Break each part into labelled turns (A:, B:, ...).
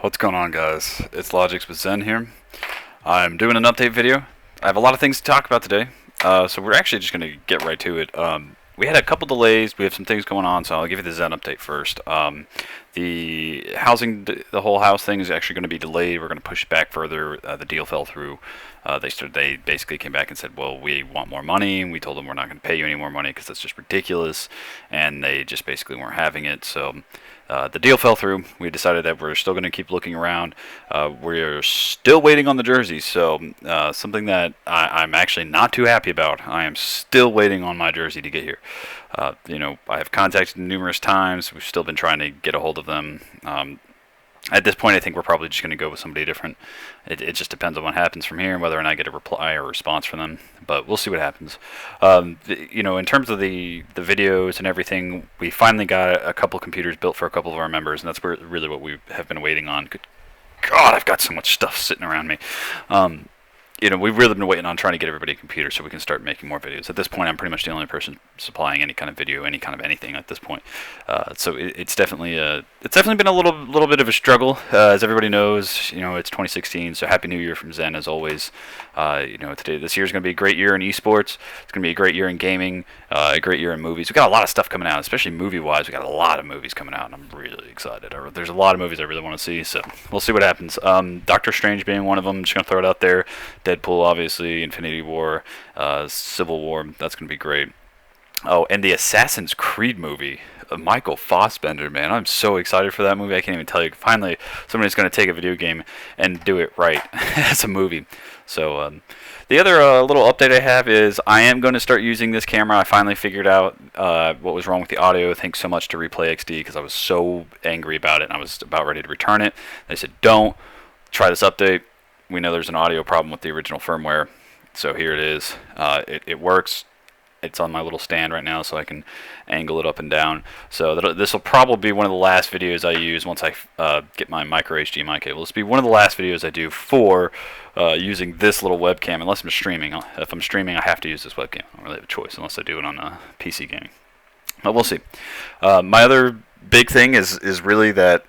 A: What's going on, guys? It's Logics with Zen here. I'm doing an update video. I have a lot of things to talk about today, so we're actually just going to get right to it. We had a couple delays. We have some things going on, so I'll give you the Zen update first. The whole house thing is actually going to be delayed. We're going to push it back further. The deal fell through. They basically came back and said, well, we want more money, and we told them we're not going to pay you any more money because that's just ridiculous, and they just basically weren't having it. So the deal fell through. We decided that we're still going to keep looking around. We're still waiting on the jerseys, so something that I'm actually not too happy about. I am still waiting on my jersey to get here. I have contacted them numerous times. We've still been trying to get a hold of them. At this point, I think we're probably just going to go with somebody different. It just depends on what happens from here and whether or not I get a reply or a response from them. But we'll see what happens. In terms of the videos and everything, we finally got a couple computers built for a couple of our members, and that's really what we have been waiting on. Good God, I've got so much stuff sitting around me. We've really been waiting on trying to get everybody a computer so we can start making more videos. At this point, I'm pretty much the only person supplying any kind of video, any kind of anything at this point. So it's definitely been a little bit of a struggle. As everybody knows, it's 2016, so Happy New Year from Zen as always. This year is going to be a great year in eSports. It's going to be a great year in gaming, a great year in movies. We got a lot of stuff coming out, especially movie-wise. We got a lot of movies coming out, and I'm really excited. There's a lot of movies I really want to see, so we'll see what happens. Doctor Strange being one of them. Just going to throw it out there. Deadpool, obviously, Infinity War, Civil War. That's going to be great. Oh, and the Assassin's Creed movie. Michael Fassbender, man. I'm so excited for that movie. I can't even tell you. Finally, somebody's going to take a video game and do it right as a movie. So, the other little update I have is I am going to start using this camera. I finally figured out what was wrong with the audio. Thanks so much to Replay XD because I was so angry about it and I was about ready to return it. They said, don't. Try this update. We know there's an audio problem with the original firmware, so here it is. It works. It's on my little stand right now, so I can angle it up and down. So this will probably be one of the last videos I use once I get my micro HDMI cable. This will be one of the last videos I do for using this little webcam, unless I'm streaming. If I'm streaming, I have to use this webcam. I don't really have a choice unless I do it on PC gaming. But we'll see. My other big thing is really that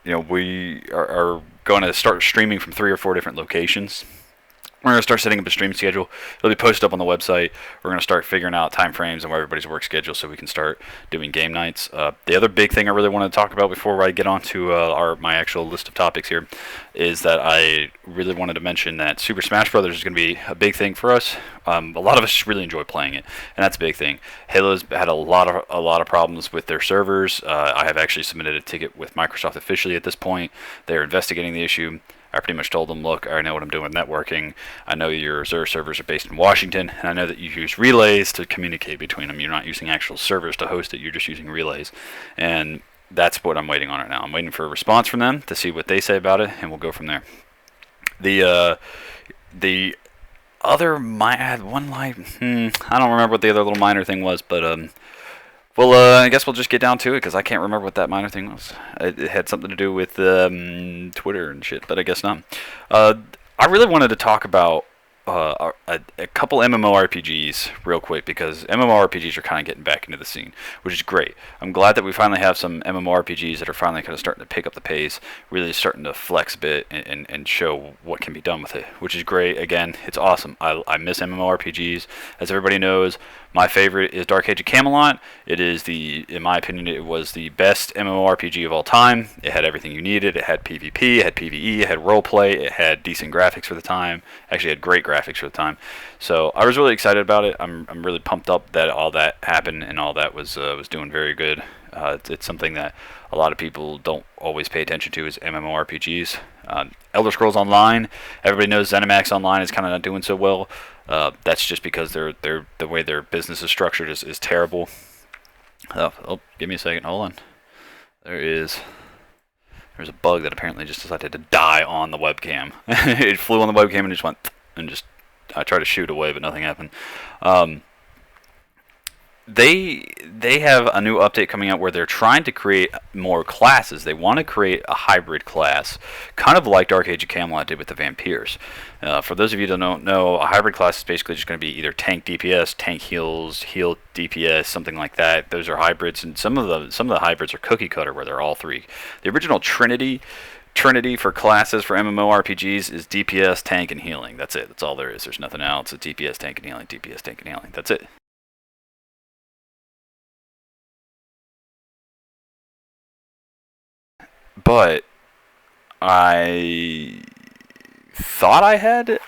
A: we are going to start streaming from 3 or 4 different locations. We're going to start setting up a stream schedule. It'll be posted up on the website. We're going to start figuring out time frames and where everybody's work schedule so we can start doing game nights. The other big thing I really want to talk about before I get on to my actual list of topics here is that I really wanted to mention that Super Smash Brothers is going to be a big thing for us. A lot of us really enjoy playing it, and that's a big thing. Halo's had a lot of problems with their servers. I have actually submitted a ticket with Microsoft officially at this point. They're investigating the issue. I pretty much told them, look, I know what I'm doing with networking. I know your Azure servers are based in Washington, and I know that you use relays to communicate between them. You're not using actual servers to host it. You're just using relays. And that's what I'm waiting on right now. I'm waiting for a response from them to see what they say about it, and we'll go from there. The other, I had one line, I don't remember what the other little minor thing was, but I guess we'll just get down to it because I can't remember what that minor thing was. It had something to do with Twitter and shit, but I guess not. I really wanted to talk about a couple MMORPGs real quick because MMORPGs are kind of getting back into the scene, which is great. I'm glad that we finally have some MMORPGs that are finally kind of starting to pick up the pace, really starting to flex a bit and show what can be done with it, which is great. Again, it's awesome. I miss MMORPGs. As everybody knows, my favorite is Dark Age of Camelot. It is in my opinion, it was the best MMORPG of all time. It had everything you needed. It had PvP, it had PvE, it had roleplay, it had decent graphics for the time. Actually, it had great graphics for the time. So I was really excited about it. I'm really pumped up that all that happened and all that was doing very good. It's something that a lot of people don't always pay attention to is MMORPGs. Elder Scrolls Online, everybody knows ZeniMax Online is kind of not doing so well. That's just because the way their business is structured is terrible. Oh, give me a second. Hold on. There's a bug that apparently just decided to die on the webcam. It flew on the webcam and just went and just. I tried to shoot away, but nothing happened. They have a new update coming out where they're trying to create more classes. They want to create a hybrid class, kind of like Dark Age of Camelot did with the Vampires. For those of you that don't know, a hybrid class is basically just going to be either tank DPS, tank heals, heal DPS, something like that. Those are hybrids, and some of the hybrids are cookie cutter where they're all three. The original Trinity trinity for classes for MMORPGs is DPS, tank, and healing. That's it. That's all there is. There's nothing else. It's DPS, tank, and healing. DPS, tank, and healing. That's it. But I thought I had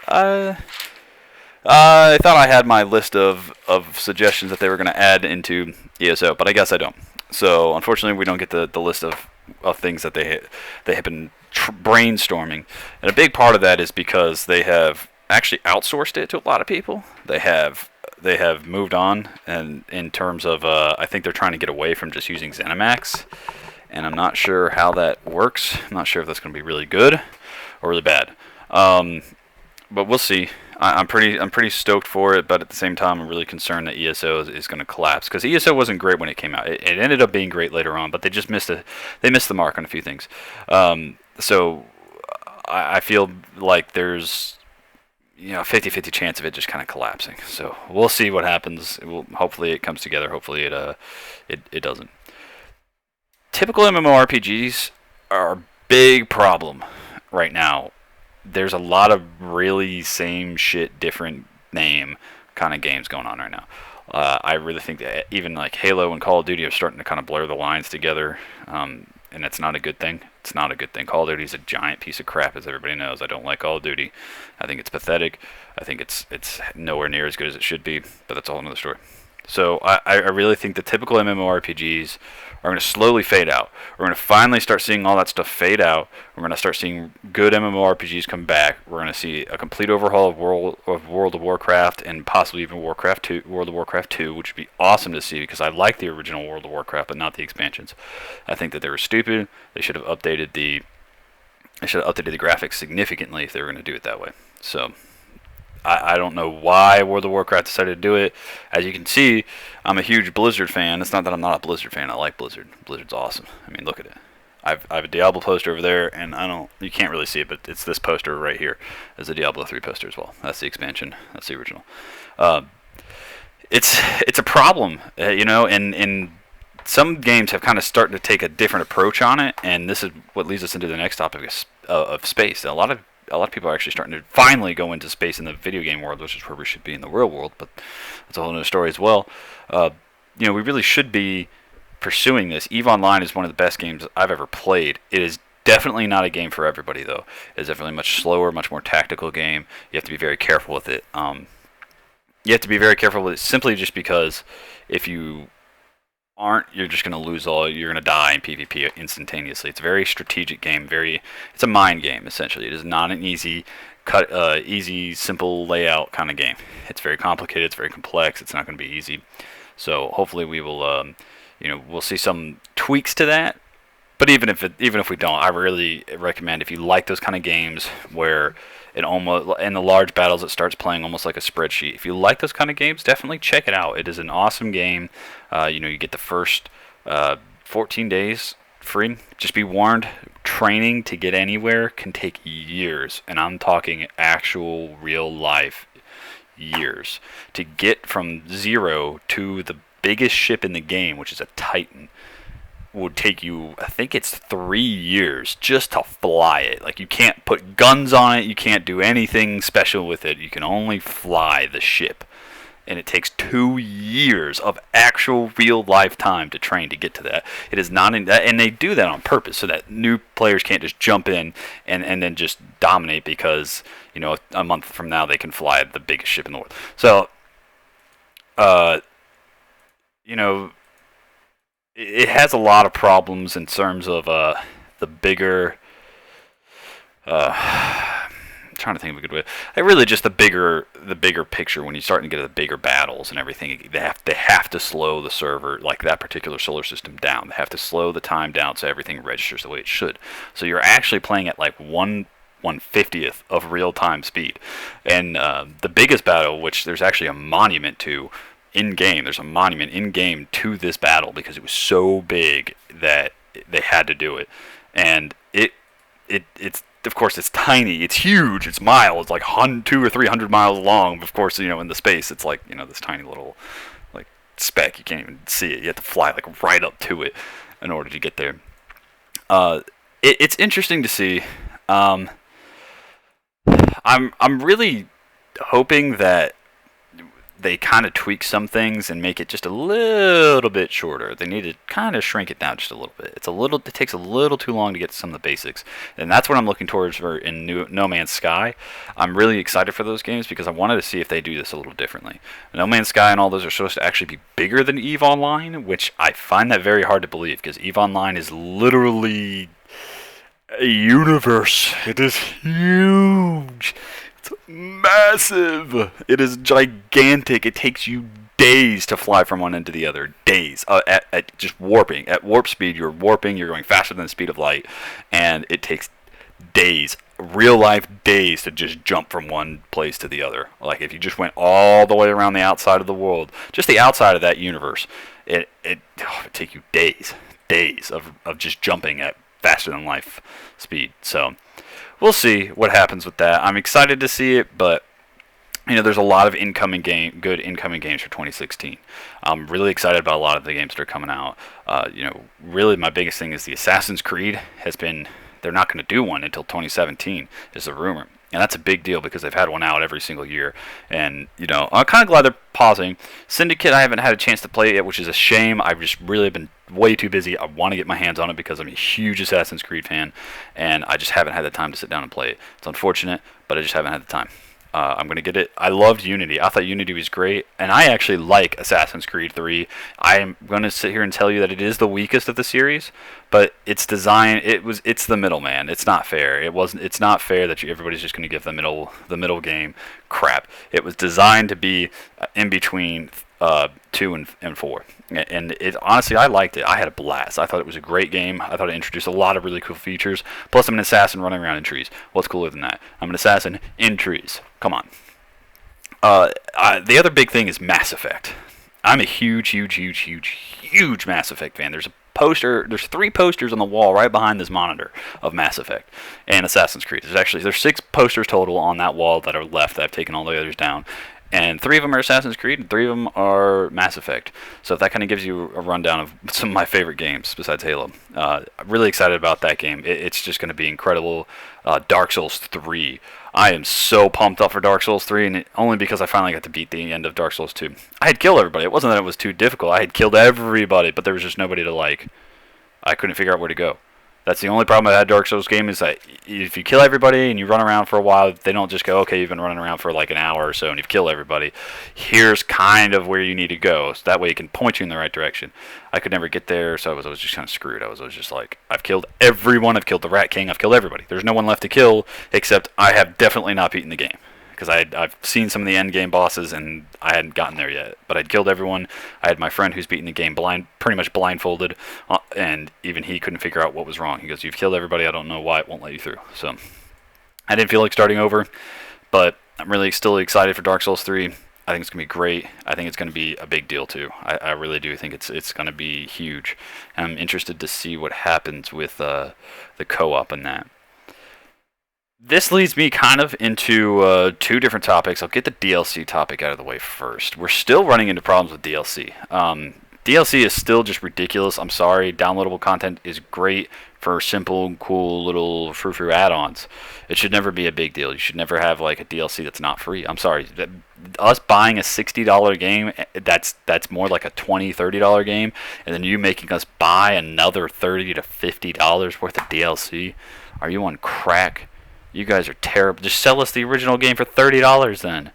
A: I thought I had my list of suggestions that they were going to add into ESO, but I guess I don't. So unfortunately, we don't get the list of things that they have been brainstorming, and a big part of that is because they have actually outsourced it to a lot of people. They have moved on, and in terms of I think they're trying to get away from just using ZeniMax, and I'm not sure how that works. I'm not sure if that's going to be really good or really bad. But we'll see. I'm pretty stoked for it, but at the same time, I'm really concerned that ESO is going to collapse, because ESO wasn't great when it came out. It ended up being great later on, but they just missed the mark on a few things. So I feel like there's 50-50 chance of it just kind of collapsing. So we'll see what happens. Hopefully it comes together. Hopefully it doesn't. Typical MMORPGs are a big problem right now. There's a lot of really same shit, different name kind of games going on right now. I really think that even like Halo and Call of Duty are starting to kind of blur the lines together, and it's not a good thing. It's not a good thing. Call of Duty is a giant piece of crap, as everybody knows. I don't like Call of Duty. I think it's pathetic. I think it's nowhere near as good as it should be, but that's all another story. So I really think the typical MMORPGs are going to slowly fade out. We're going to finally start seeing all that stuff fade out. We're going to start seeing good MMORPGs come back. We're going to see a complete overhaul of World of Warcraft, and possibly even World of Warcraft 2, which would be awesome to see, because I like the original World of Warcraft, but not the expansions. I think that they were stupid. They should have updated the graphics significantly if they were going to do it that way. So I don't know why World of Warcraft decided to do it. As you can see, I'm a huge Blizzard fan. It's not that I'm not a Blizzard fan. I like Blizzard. Blizzard's awesome. I mean, look at it. I have a Diablo poster over there, and you can't really see it, but it's this poster right here. There's a Diablo 3 poster as well. That's the expansion. That's the original. It's a problem, and some games have kind of started to take a different approach on it, and this is what leads us into the next topic of space. A lot of people are actually starting to finally go into space in the video game world, which is where we should be in the real world, but that's a whole other story as well. We really should be pursuing this. EVE Online is one of the best games I've ever played. It is definitely not a game for everybody, though. It's definitely a much slower, much more tactical game. You have to be very careful with it. You have to be very careful with it simply just because if you aren't, you're just going to lose all. You're going to die in PvP instantaneously. It's a very strategic game. It's a mind game, essentially. It is not an easy, simple layout kind of game. It's very complicated. It's very complex. It's not going to be easy. So hopefully we will, we'll see some tweaks to that. But even if we don't, I really recommend, if you like those kind of games where in the large battles it starts playing almost like a spreadsheet. If you like those kind of games, definitely check it out. It is an awesome game. You get the first 14 days free. Just be warned, training to get anywhere can take years, and I'm talking actual real life years. To get from 0 to the biggest ship in the game, which is a Titan, would take you, I think it's 3 years just to fly it. Like, you can't put guns on it, you can't do anything special with it, you can only fly the ship. And it takes 2 years of actual real life time to train to get to that. It is not and they do that on purpose so that new players can't just jump in and then just dominate because, a month from now they can fly the biggest ship in the world. So, it has a lot of problems in terms of the bigger. I'm trying to think of a good way. Really, just the bigger picture. When you start to get to the bigger battles and everything, they have to slow the server, like that particular solar system, down. They have to slow the time down so everything registers the way it should. So you're actually playing at like 1/50th of real time speed. And the biggest battle, which there's actually a monument to. In-game, there's a monument in-game to this battle because it was so big that they had to do it. And it's of course it's tiny, it's huge, it's miles, like 200 or 300 miles long. Of course, in the space it's like this tiny little like speck. You can't even see it. You have to fly like right up to it in order to get there. it's interesting to see. Um, I'm really hoping that they kind of tweak some things and make it just a little bit shorter. They need to kind of shrink it down just a little bit. It takes a little too long to get to some of the basics, and that's what I'm looking towards for in No Man's Sky. I'm really excited for those games because I wanted to see if they do this a little differently. No Man's Sky and all those are supposed to actually be bigger than EVE Online, which I find that very hard to believe because EVE Online is literally a universe. It is huge. Massive. It is gigantic. It takes you days to fly from one end to the other. Days. At just warping. At warp speed, you're warping. You're going faster than the speed of light. And it takes days. Real life days to just jump from one place to the other. Like if you just went all the way around the outside of the world. Just the outside of that universe. It'd take you days. Days of just jumping at faster than life speed. So we'll see what happens with that. I'm excited to see it, but there's a lot of good incoming games for 2016. I'm really excited about a lot of the games that are coming out. Really my biggest thing is the Assassin's Creed they're not going to do one until 2017 is the rumor. And that's a big deal because they've had one out every single year. And, I'm kind of glad they're pausing. Syndicate, I haven't had a chance to play it yet, which is a shame. I've just really been way too busy. I want to get my hands on it because I'm a huge Assassin's Creed fan. And I just haven't had the time to sit down and play it. It's unfortunate, but I just haven't had the time. I'm going to get it. I loved Unity. I thought Unity was great. And I actually like Assassin's Creed 3. I'm going to sit here and tell you that it is the weakest of the series. But its design, it's the middleman. It's not fair. It's not fair that everybody's just going to give the middle game crap. It was designed to be in between 2 and 4. And honestly, I liked it. I had a blast. I thought it was a great game. I thought it introduced a lot of really cool features. Plus, I'm an assassin running around in trees. What's cooler than that? I'm an assassin in trees. Come on. The other big thing is Mass Effect. I'm a huge Mass Effect fan. There's 3 posters on the wall right behind this monitor of Mass Effect and Assassin's Creed. There's 6 posters total on that wall that are left. I've taken all the others down. And 3 of them are Assassin's Creed, and 3 of them are Mass Effect. So if that kind of gives you a rundown of some of my favorite games besides Halo. I'm really excited about that game. It's just going to be incredible. Dark Souls 3. I am so pumped up for Dark Souls 3, and only because I finally got to beat the end of Dark Souls 2. I had killed everybody. It wasn't that it was too difficult. I had killed everybody, but there was just nobody to I couldn't figure out where to go. That's the only problem with that Dark Souls game is that if you kill everybody and you run around for a while, they don't just go, okay, you've been running around for like an hour or so and you've killed everybody. Here's kind of where you need to go. So that way it can point you in the right direction. I could never get there, so I was just kind of screwed. I was just like, I've killed everyone. I've killed the Rat King. I've killed everybody. There's no one left to kill, except I have definitely not beaten the game. Because I've seen some of the end game bosses and I hadn't gotten there yet. But I'd killed everyone. I had my friend who's beaten the game pretty much blindfolded, and even he couldn't figure out what was wrong. He goes, "You've killed everybody. I don't know why it won't let you through." So I didn't feel like starting over, but I'm really still excited for Dark Souls 3. I think it's going to be great. I think it's going to be a big deal too. I really do think it's going to be huge. And I'm interested to see what happens with the co-op and that. This leads me kind of into 2 different topics. I'll get the DLC topic out of the way first. We're still running into problems with DLC. DLC is still just ridiculous. I'm sorry. Downloadable content is great for simple, cool little frou-frou add-ons. It should never be a big deal. You should never have like a DLC that's not free. I'm sorry. Us buying a $60 game, that's more like a $20, $30 game, and then you making us buy another $30 to $50 worth of DLC. Are you on crack? You guys are terrible. Just sell us the original game for $30 then.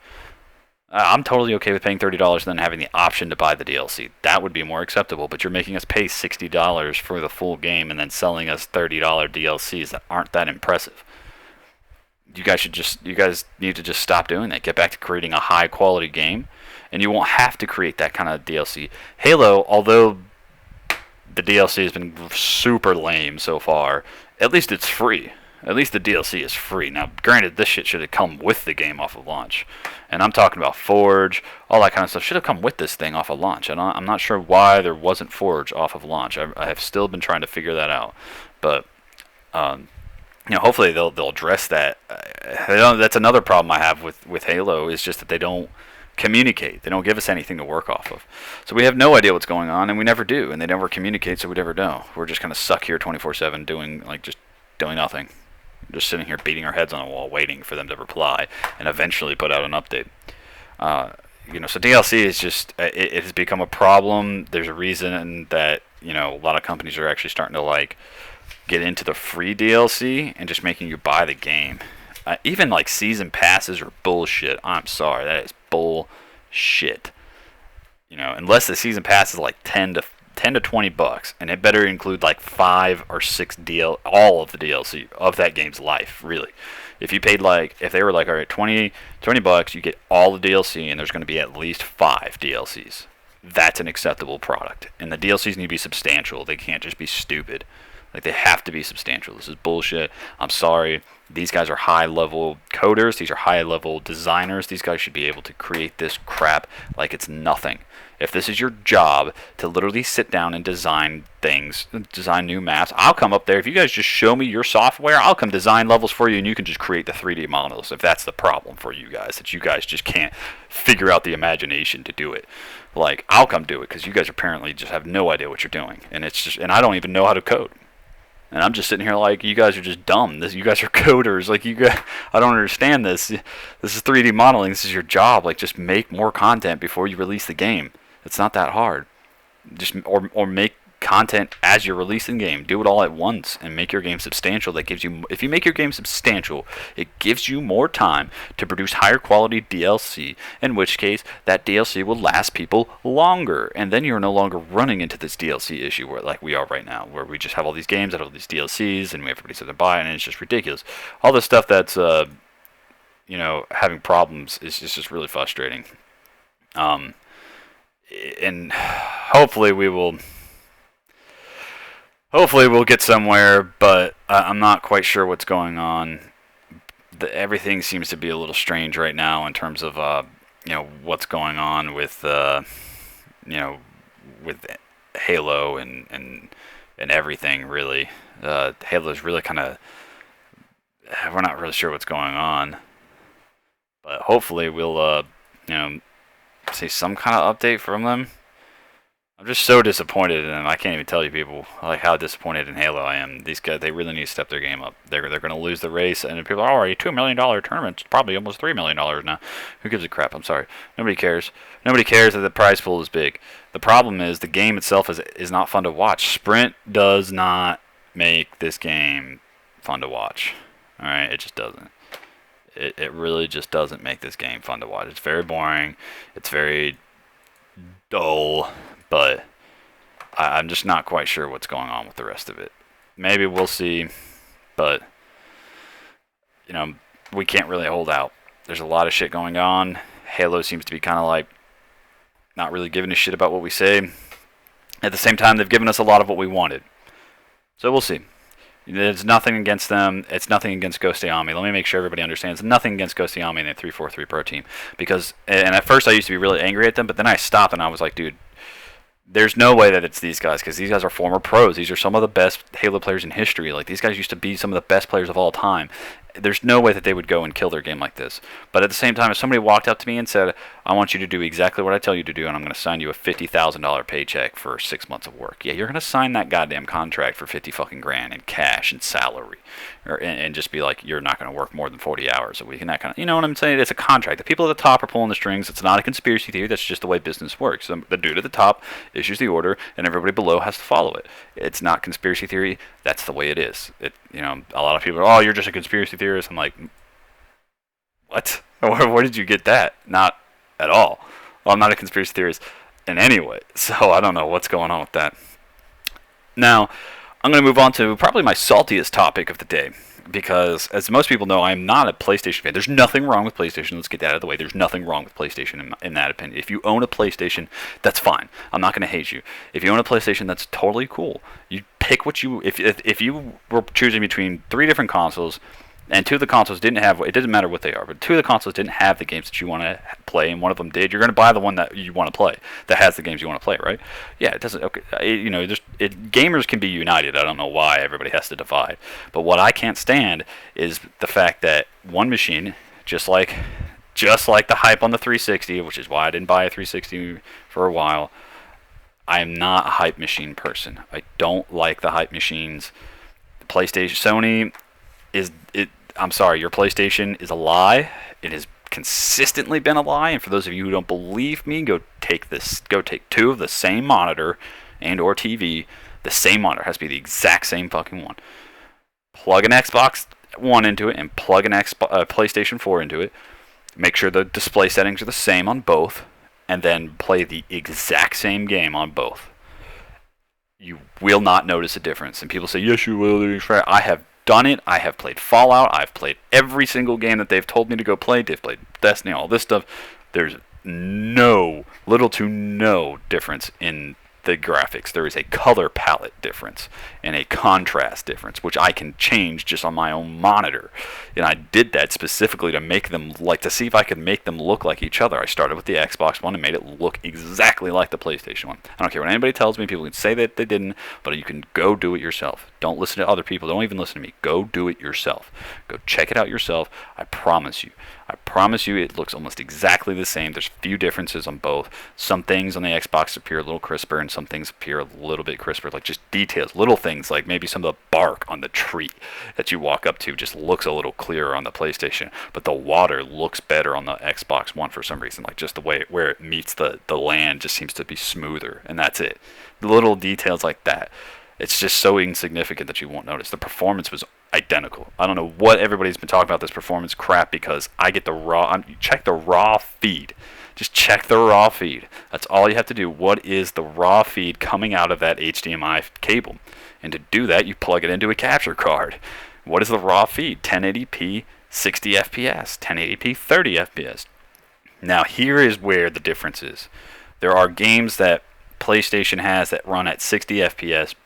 A: I'm totally okay with paying $30 and then having the option to buy the DLC. That would be more acceptable, but you're making us pay $60 for the full game and then selling us $30 DLCs that aren't that impressive. You guys need to just stop doing that. Get back to creating a high quality game, and you won't have to create that kind of DLC. Halo, although the DLC has been super lame so far, at least it's free. At least the DLC is free. Now, granted, this shit should have come with the game off of launch. And I'm talking about Forge, all that kind of stuff should have come with this thing off of launch. And I'm not sure why there wasn't Forge off of launch. I have still been trying to figure that out. But, hopefully they'll address that. That's another problem I have with Halo, is just that they don't communicate. They don't give us anything to work off of. So we have no idea what's going on, and we never do. And they never communicate, so we never know. We're just kind of stuck here 24/7 doing, like, just doing nothing. Just sitting here beating our heads on the wall, waiting for them to reply and eventually put out an update. So DLC is just, it has become a problem. There's a reason that, a lot of companies are actually starting to like get into the free DLC and just making you buy the game. Even like season passes are bullshit. I'm sorry, that is bullshit. Unless the season pass is like 10 to $20, and it better include like 5 or 6 all of the DLC of that game's life, really. If you paid if they were like, all right, $20, you get all the DLC, and there's going to be at least 5 DLCs. That's an acceptable product, and the DLCs need to be substantial. They can't just be stupid. Like, they have to be substantial. This is bullshit. I'm sorry. These guys are high-level coders. These are high-level designers. These guys should be able to create this crap like it's nothing. If this is your job to literally sit down and design things, design new maps, I'll come up there. If you guys just show me your software, I'll come design levels for you, and you can just create the 3D models if that's the problem for you guys, that you guys just can't figure out the imagination to do it. Like, I'll come do it because you guys apparently just have no idea what you're doing, and I don't even know how to code. And I'm just sitting here like, you guys are just dumb. You guys are coders. Like, I don't understand this. This is 3D modeling. This is your job. Like, just make more content before you release the game. It's not that hard. Or make content as you're releasing the game. Do it all at once and make your game substantial. If you make your game substantial, it gives you more time to produce higher quality DLC, in which case that DLC will last people longer, and then you're no longer running into this DLC issue where, like we are right now, where we just have all these games that have all these DLCs and everybody says to buy it, and it's just ridiculous. All this stuff that's having problems is just really frustrating. And hopefully we'll get somewhere, but I'm not quite sure what's going on. Everything seems to be a little strange right now in terms of what's going on with with Halo and everything, really. Halo's really kind of, we're not really sure what's going on, but hopefully we'll see some kind of update from them. I'm just so disappointed in them. I can't even tell you people like how disappointed in Halo I am. These guys, they really need to step their game up. They're going to lose the race, and people are already $2 million tournament. It's probably almost $3 million now. Who gives a crap? I'm sorry. Nobody cares. Nobody cares that the prize pool is big. The problem is the game itself is not fun to watch. Sprint does not make this game fun to watch. All right, it just doesn't. It really just doesn't make this game fun to watch. It's very boring. It's very dull. But I'm just not quite sure what's going on with the rest of it. Maybe we'll see. But, we can't really hold out. There's a lot of shit going on. Halo seems to be kind of like not really giving a shit about what we say. At the same time, they've given us a lot of what we wanted. So we'll see. There's nothing against them. It's nothing against Ghost Ayami. Let me make sure everybody understands. Nothing against Ghost Ayami and the 343 Pro team. And at first I used to be really angry at them, but then I stopped and I was like, dude, there's no way that it's these guys, because these guys are former pros. These are some of the best Halo players in history. Like, these guys used to be some of the best players of all time. There's no way that they would go and kill their game like this. But at the same time, if somebody walked up to me and said, I want you to do exactly what I tell you to do, and I'm going to sign you a $50,000 paycheck for 6 months of work. Yeah, you're going to sign that goddamn contract for 50 fucking grand in cash and salary. And just be like, you're not going to work more than 40 hours a week and that kind of, you know what I'm saying? It's a contract. The people at the top are pulling the strings. It's not a conspiracy theory. That's just the way business works. The dude at the top issues the order, and everybody below has to follow it. It's not conspiracy theory. That's the way it is. A lot of people are, oh, you're just a conspiracy theorist. I'm like, what? Where did you get that? Not at all. Well, I'm not a conspiracy theorist in any way, so I don't know what's going on with that. Now, I'm going to move on to probably my saltiest topic of the day, because as most people know, I'm not a PlayStation fan. There's nothing wrong with PlayStation. Let's get that out of the way. There's nothing wrong with PlayStation in that opinion. If you own a PlayStation, that's fine. I'm not going to hate you. If you own a PlayStation, that's totally cool. You pick what you... If you were choosing between 3 different consoles, and 2 of the consoles didn't have... It doesn't matter what they are, but 2 of the consoles didn't have the games that you want to play, and one of them did. You're going to buy the one that you want to play, that has the games you want to play, right? Yeah, it doesn't... Okay, gamers can be united. I don't know why everybody has to divide. But what I can't stand is the fact that one machine, just like the hype on the 360, which is why I didn't buy a 360 for a while, I am not a hype machine person. I don't like the hype machines. PlayStation, Sony is it. I'm sorry, your PlayStation is a lie. It has consistently been a lie. And for those of you who don't believe me, go take two of the same monitor and or TV. The same monitor has to be the exact same fucking one. Plug an Xbox One into it and plug an PlayStation 4 into it. Make sure the display settings are the same on both, and then play the exact same game on both. You will not notice a difference. And people say, yes, you will. I have done it. I have played Fallout. I've played every single game that they've told me to go play. They've played Destiny, all this stuff. There's little to no difference in the graphics. There is a color palette difference and a contrast difference, which I can change just on my own monitor. And I did that specifically to make them to see if I could make them look like each other. I started with the Xbox One and made it look exactly like the PlayStation One. I don't care what anybody tells me. People can say that they didn't, but you can go do it yourself. Don't listen to other people. Don't even listen to me. Go do it yourself. Go check it out yourself. I promise you. It looks almost exactly the same. There's a few differences on both. Some things on the Xbox appear a little crisper, and some things appear a little bit crisper, like just details, little things, like maybe some of the bark on the tree that you walk up to just looks a little clearer on the PlayStation, but the water looks better on the Xbox One for some reason, like just the way where it meets the land just seems to be smoother, and that's it. Little details like that. It's just so insignificant that you won't notice. The performance was identical. I don't know what everybody's been talking about this performance crap, because I get the raw. Check the raw feed. Just check the raw feed. That's all you have to do. What is the raw feed coming out of that HDMI cable? And to do that, you plug it into a capture card. What is the raw feed? 1080p, 60 FPS, 1080p, 30 FPS. Now here is where the difference is. There are games that PlayStation has that run at 60 FPS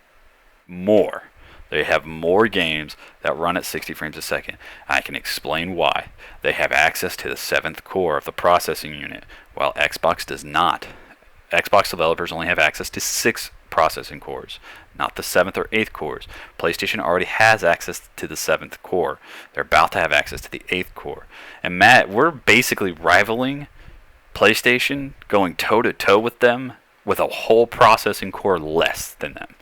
A: more. They have more games that run at 60 frames a second. I can explain why. They have access to the 7th core of the processing unit, while Xbox does not. Xbox developers only have access to 6 processing cores, not the 7th or 8th cores. PlayStation already has access to the 7th core. They're about to have access to the 8th core. And Matt, we're basically rivaling PlayStation, going toe-to-toe with them, with a whole processing core less than them.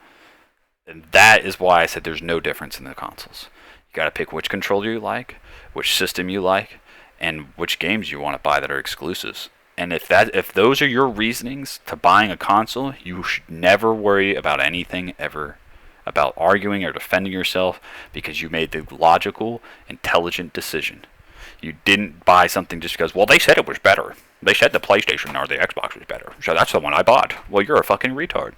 A: And that is why I said there's no difference in the consoles. You got to pick which controller you like, which system you like, and which games you want to buy that are exclusives. And if those are your reasonings to buying a console, you should never worry about anything ever, about arguing or defending yourself, because you made the logical, intelligent decision. You didn't buy something just because, well, they said it was better. They said the PlayStation or the Xbox was better, so that's the one I bought. Well, you're a fucking retard.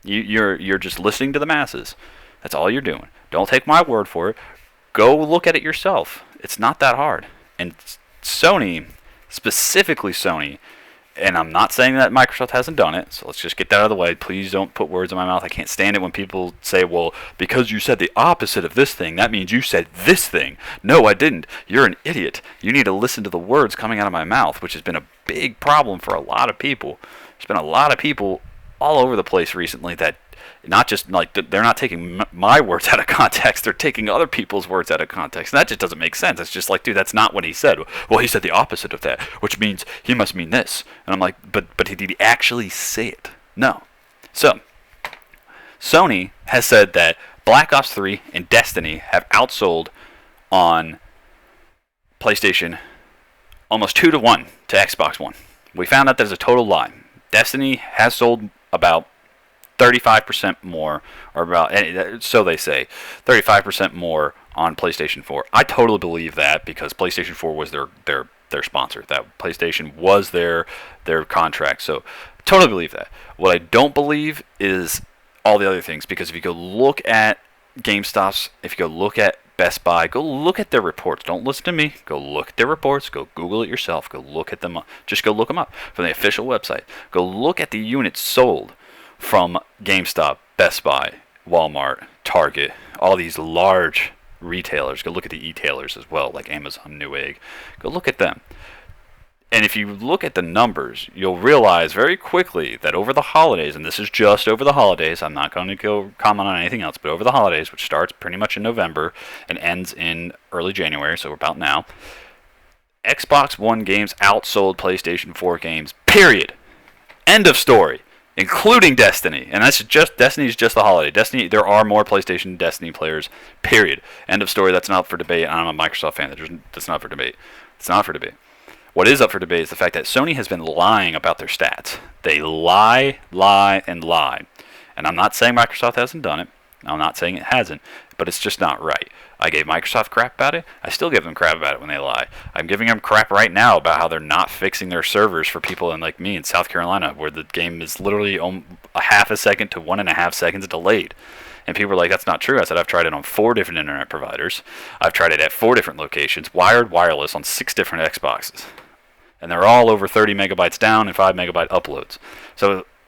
A: You're just listening to the masses. That's all you're doing. Don't take my word for it. Go look at it yourself. It's not that hard. And Sony, specifically Sony, and I'm not saying that Microsoft hasn't done it, so let's just get that out of the way. Please don't put words in my mouth. I can't stand it when people say, well, because you said the opposite of this thing, that means you said this thing. No, I didn't. You're an idiot. You need to listen to the words coming out of my mouth, which has been a big problem for a lot of people. There's been a lot of people all over the place recently that not just like they're not taking my words out of context, they're taking other people's words out of context, and that just doesn't make sense. It's just like, dude, that's not what he said. Well, he said the opposite of that, which means he must mean this. And I'm like, but did he actually say it? No. So Sony has said that Black Ops 3 and Destiny have outsold on PlayStation almost 2-1 to Xbox One. We found out there's a total lie. Destiny has sold about 35% more, or about, so they say, 35% more on PlayStation 4. I totally believe that, because PlayStation 4 was their sponsor. That PlayStation was their contract. So totally believe that. What I don't believe is all the other things, because if you go look at GameStop's, if you go look at Best Buy, go look at their reports. Don't listen to me. Go look at their reports. Go Google it yourself. Go look at them. Just go look them up from the official website. Go look at the units sold from GameStop, Best Buy, Walmart, Target, all these large retailers. Go look at the e-tailers as well, like Amazon, Newegg. Go look at them. And if you look at the numbers, you'll realize very quickly that over the holidays, and this is just over the holidays, I'm not going to go comment on anything else, but over the holidays, which starts pretty much in November and ends in early January, so we're about now, Xbox One games outsold PlayStation 4 games, period. End of story. including Destiny. And that's just Destiny's just the holiday. Destiny, there are more PlayStation Destiny players. Period. End of story. That's not up for debate. I'm a Microsoft fan. That's not for debate. It's not for debate. What is up for debate is the fact that Sony has been lying about their stats. They lie, and lie. And I'm not saying Microsoft hasn't done it. I'm not saying it hasn't, but it's just not right. I gave Microsoft crap about it. I still give them crap about it when they lie. I'm giving them crap right now about how they're not fixing their servers for people like me in South Carolina, where the game is literally a half a second to 1.5 seconds delayed. And people are like, that's not true. I said, I've tried it on 4 different internet providers. I've tried it at 4 different locations, wired, wireless, on 6 different Xboxes. And they're all over 30 megabytes down and 5 megabyte uploads.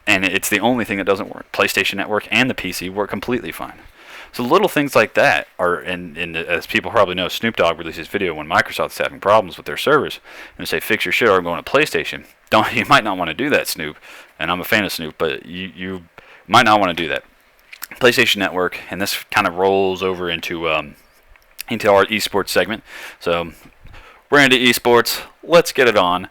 A: And it's the only thing that doesn't work. PlayStation Network and the PC work completely fine. So little things like that are, and as people probably know, Snoop Dogg released his video when Microsoft's having problems with their servers, and say, fix your shit or I'm going to PlayStation. You might not want to do that, Snoop, and I'm a fan of Snoop, but you might not want to do that. PlayStation Network, and this kind of rolls over into our eSports segment. So we're into eSports. Let's get it on.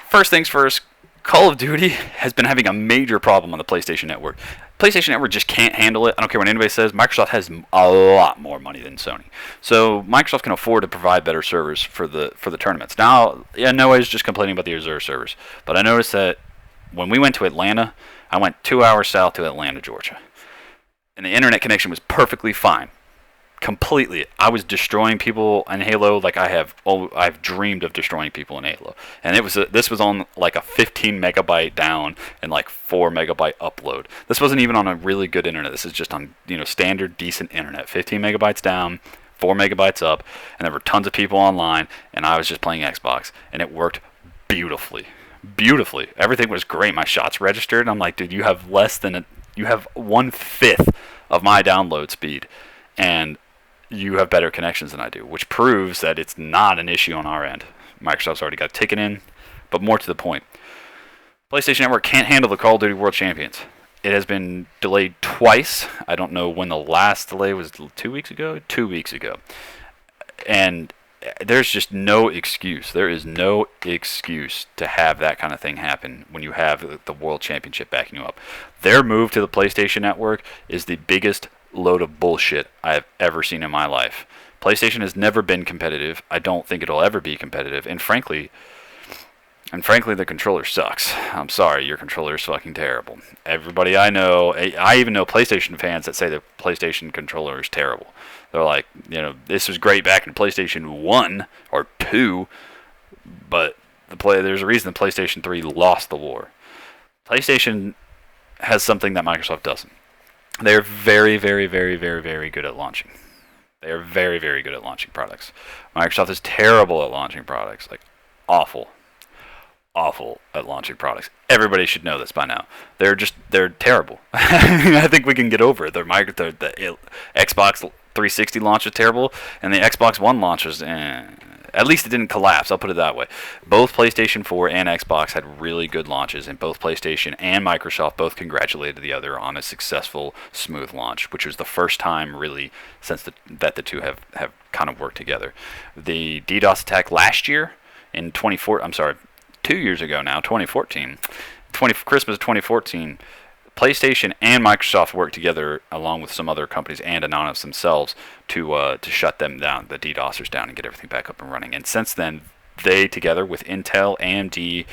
A: First things first, Call of Duty has been having a major problem on the PlayStation Network. PlayStation Network just can't handle it. I don't care what anybody says. Microsoft has a lot more money than Sony. So Microsoft can afford to provide better servers for the tournaments. Now, yeah, nobody's just complaining about the reserve servers. But I noticed that when we went to Atlanta, I went 2 hours south to Atlanta, Georgia. And the internet connection was perfectly fine. Completely. I was destroying people in Halo like I've dreamed of destroying people in Halo. And this was on like a 15 megabyte down and like 4 megabyte upload. This wasn't even on a really good internet. This is just on, standard decent internet. 15 megabytes down, 4 megabytes up, and there were tons of people online, and I was just playing Xbox, and it worked beautifully. Beautifully. Everything was great. My shots registered, and I'm like, dude, you have 1/5 of my download speed, and you have better connections than I do, which proves that it's not an issue on our end. Microsoft's already got a ticket in, but more to the point. PlayStation Network can't handle the Call of Duty World Champions. It has been delayed twice. I don't know when the last delay was. 2 weeks ago? 2 weeks ago. And there's just no excuse. There is no excuse to have that kind of thing happen when you have the World Championship backing you up. Their move to the PlayStation Network is the biggest load of bullshit I have ever seen in my life. PlayStation has never been competitive. I don't think it'll ever be competitive. And frankly, the controller sucks. I'm sorry, your controller is fucking terrible. Everybody I know, I even know PlayStation fans that say the PlayStation controller is terrible. They're like, this was great back in PlayStation 1 or 2, but there's a reason the PlayStation 3 lost the war. PlayStation has something that Microsoft doesn't. They're very, very, very, very, very good at launching. They are very, very good at launching products. Microsoft is terrible at launching products. Like, awful at launching products. Everybody should know this by now. They're terrible. I think we can get over it. The Xbox 360 launch was terrible, and the Xbox One launch was at least it didn't collapse, I'll put it that way. Both PlayStation 4 and Xbox had really good launches, and both PlayStation and Microsoft both congratulated the other on a successful, smooth launch, which was the first time really since that the two have kind of worked together. The DDoS attack last year in 2 years ago now, 2014, Christmas of 2014, PlayStation and Microsoft worked together along with some other companies and Anonymous themselves to shut them down, the DDoSers down, and get everything back up and running. And since then, they together with Intel, AMD,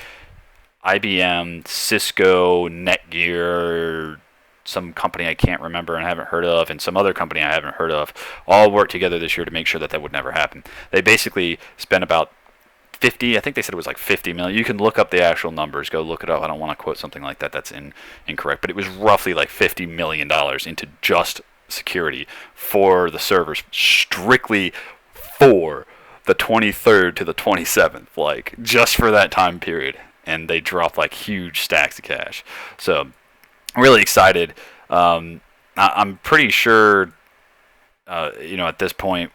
A: IBM, Cisco, Netgear, some company I can't remember and haven't heard of, and some other company I haven't heard of, all worked together this year to make sure that would never happen. They basically spent about 50, I think they said it was like 50 million. You can look up the actual numbers, go look it up. I don't want to quote something like that that's incorrect, but it was roughly like $50 million into just security for the servers, strictly for the 23rd to the 27th, like just for that time period. And they dropped like huge stacks of cash. So I'm really excited. I'm pretty sure, at this point,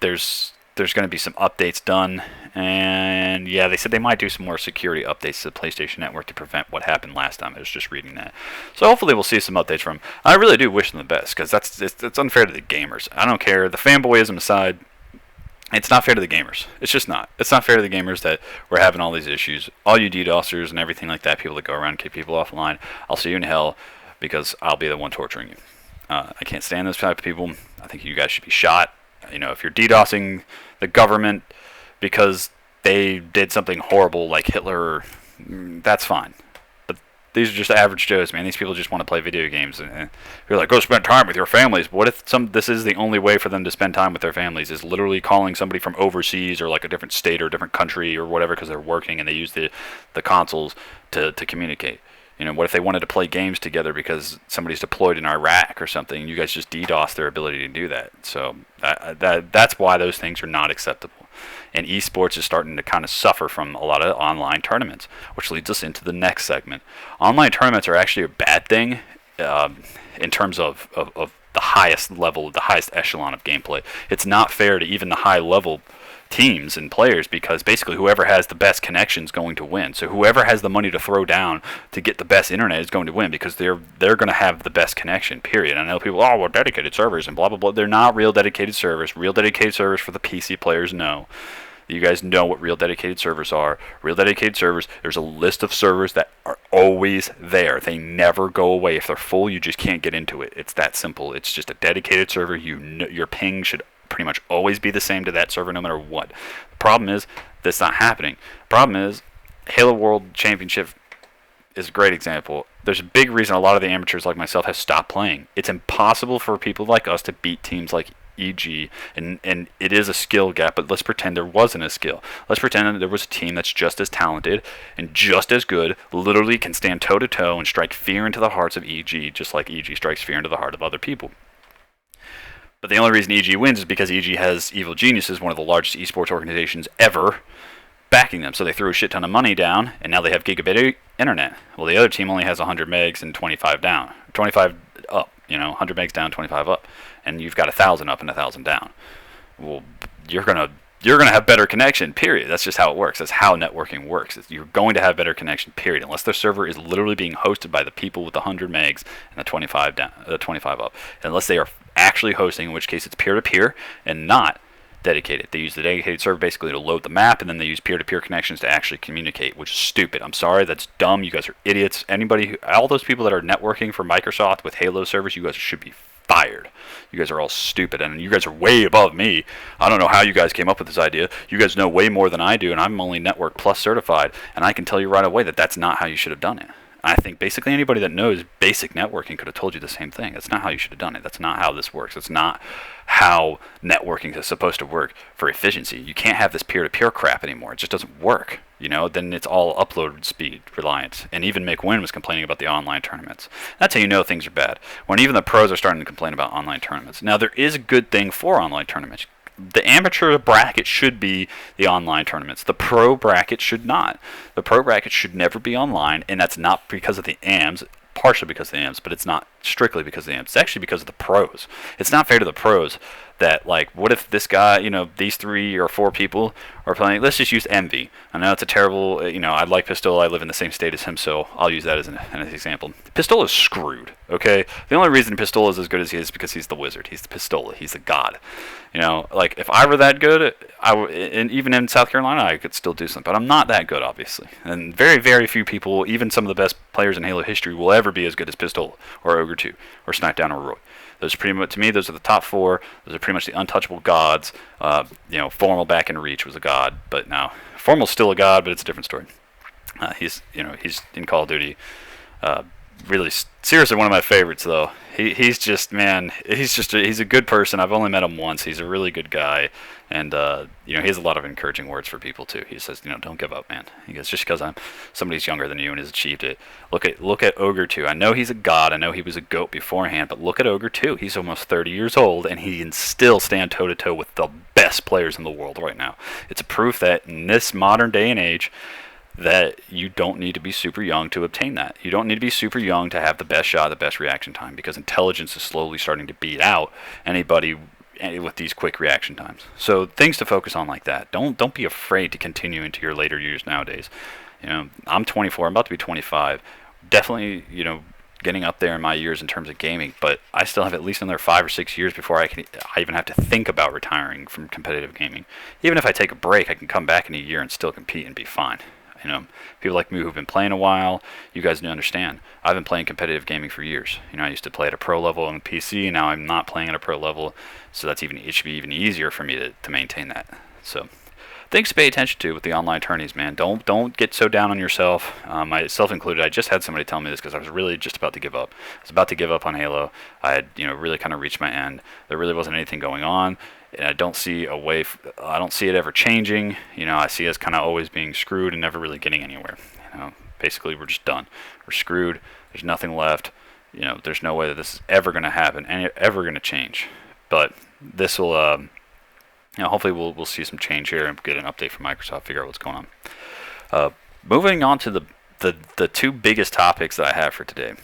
A: there's going to be some updates done, and yeah, they said they might do some more security updates to the PlayStation Network to prevent what happened last time. I was just reading that, so hopefully we'll see some updates from them. I really do wish them the best, because it's unfair to the gamers. I don't care, the fanboyism aside, It's not fair to the gamers. It's just not. It's not fair to the gamers that we're having all these issues. All you DDoSers and everything like that, people that go around and kick people offline, I'll see you in hell because I'll be the one torturing you. I can't stand those type of people. I think you guys should be shot. You know, if you're DDoSing the government because they did something horrible like Hitler, that's fine. But these are just average Joes, man. These people just want to play video games. And you're like, go spend time with your families. What if this is the only way for them to spend time with their families, is literally calling somebody from overseas or like a different state or a different country or whatever because they're working and they use the consoles to communicate. You know, what if they wanted to play games together because somebody's deployed in Iraq or something? You guys just DDoS their ability to do that. So that's why those things are not acceptable. And eSports is starting to kind of suffer from a lot of online tournaments, which leads us into the next segment. Online tournaments are actually a bad thing in terms of the highest level, the highest echelon of gameplay. It's not fair to even the high level teams and players, because basically whoever has the best connection is going to win. So whoever has the money to throw down to get the best internet is going to win, because they're going to have the best connection, period. I know people, oh, well, dedicated servers and blah, blah, blah. They're not real dedicated servers. Real dedicated servers for the PC players, no. You guys know what real dedicated servers are. Real dedicated servers, there's a list of servers that are always there. They never go away. If they're full, you just can't get into it. It's that simple. It's just a dedicated server. Your ping should pretty much always be the same to that server no matter what. The problem is that's not happening. The problem is Halo World Championship is a great example. There's a big reason a lot of the amateurs like myself have stopped playing. It's impossible for people like us to beat teams like EG, and it is a skill gap, but let's pretend there wasn't a skill. Let's pretend that there was a team that's just as talented and just as good, literally can stand toe-to-toe and strike fear into the hearts of EG, just like EG strikes fear into the heart of other people. But the only reason EG wins is because EG has Evil Geniuses, one of the largest esports organizations ever, backing them. So they threw a shit ton of money down, and now they have gigabit internet. Well, the other team only has 100 megs and 25 down. 25 up, 100 megs down, 25 up. And you've got 1,000 up and 1,000 down. Well, you're gonna have better connection, period. That's just how it works. That's how networking works. You're going to have better connection, period, unless their server is literally being hosted by the people with the 100 megs and the 25 down, 25 up. Unless they are actually hosting, in which case it's peer-to-peer and not dedicated. They use the dedicated server basically to load the map, and then they use peer-to-peer connections to actually communicate, which is stupid. I'm sorry, that's dumb. You guys are idiots. All those people that are networking for Microsoft with Halo servers, you guys should be fired. You guys are all stupid, and you guys are way above me. I don't know how you guys came up with this idea. You guys know way more than I do, and I'm only Network Plus certified, and I can tell you right away that that's not how you should have done it. I think basically anybody that knows basic networking could have told you the same thing. That's not how you should have done it. That's not how this works. It's not how networking is supposed to work for efficiency. You can't have this peer-to-peer crap anymore. It just doesn't work. Then it's all upload speed reliance. And even McWin was complaining about the online tournaments. That's how you know things are bad. When even the pros are starting to complain about online tournaments. Now, there is a good thing for online tournaments. The amateur bracket should be the online tournaments. The pro bracket should not. The pro bracket should never be online, and that's not because of the AMs, partially because of the AMs, but it's not strictly because of the AMs. It's actually because of the pros. It's not fair to the pros that, what if this guy, these 3 or 4 people are playing, let's just use Envy. I know it's a terrible, I like Pistola, I live in the same state as him, so I'll use that as an example. Pistola's screwed, okay? The only reason Pistola is as good as he is because he's the wizard. He's the Pistola. He's the god. If I were that good, and even in South Carolina, I could still do something. But I'm not that good, obviously. And very, very few people, even some of the best players in Halo history, will ever be as good as Pistola or Ogre 2 or Smackdown or Roy. Those are pretty much, to me, those are the top 4. Those are pretty much the untouchable gods. Formal back in Reach was a god, but now Formal's still a god, but it's a different story. He's in Call of Duty. Really, seriously, one of my favorites, though. He's just, man, he's a good person. I've only met him once. He's a really good guy, and he has a lot of encouraging words for people too. He says, don't give up, man. He goes, just because somebody's younger than you and has achieved it. Look at Ogre 2. I know he's a god. I know he was a goat beforehand, but look at Ogre 2. He's almost 30 years old, and he can still stand toe to toe with the best players in the world right now. It's a proof that in this modern day and age, that you don't need to be super young to obtain that. You don't need to be super young to have the best shot, the best reaction time, because intelligence is slowly starting to beat out anybody with these quick reaction times. So things to focus on like that. Don't be afraid to continue into your later years nowadays. I'm 24. I'm about to be 25. Definitely, getting up there in my years in terms of gaming, but I still have at least another 5 or 6 years before I even have to think about retiring from competitive gaming. Even if I take a break, I can come back in a year and still compete and be fine. You know, people like me who've been playing a while, you guys don't understand. I've been playing competitive gaming for years. You know, I used to play at a pro level on the PC, and now I'm not playing at a pro level, so it should be even easier for me to maintain that. So, things to pay attention to with the online tourneys, man. Don't get so down on yourself. Myself included. I just had somebody tell me this because I was really just about to give up. I was about to give up on Halo. I had, really kind of reached my end. There really wasn't anything going on. And I don't see I don't see it ever changing. I see us kind of always being screwed and never really getting anywhere. Basically we're just done. We're screwed. There's nothing left. There's no way that this is ever going to happen and ever going to change. But this will, hopefully we'll see some change here and get an update from Microsoft, figure out what's going on. Moving on to the two biggest topics that I have for today.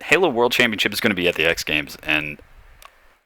A: Halo World Championship is going to be at the X Games, and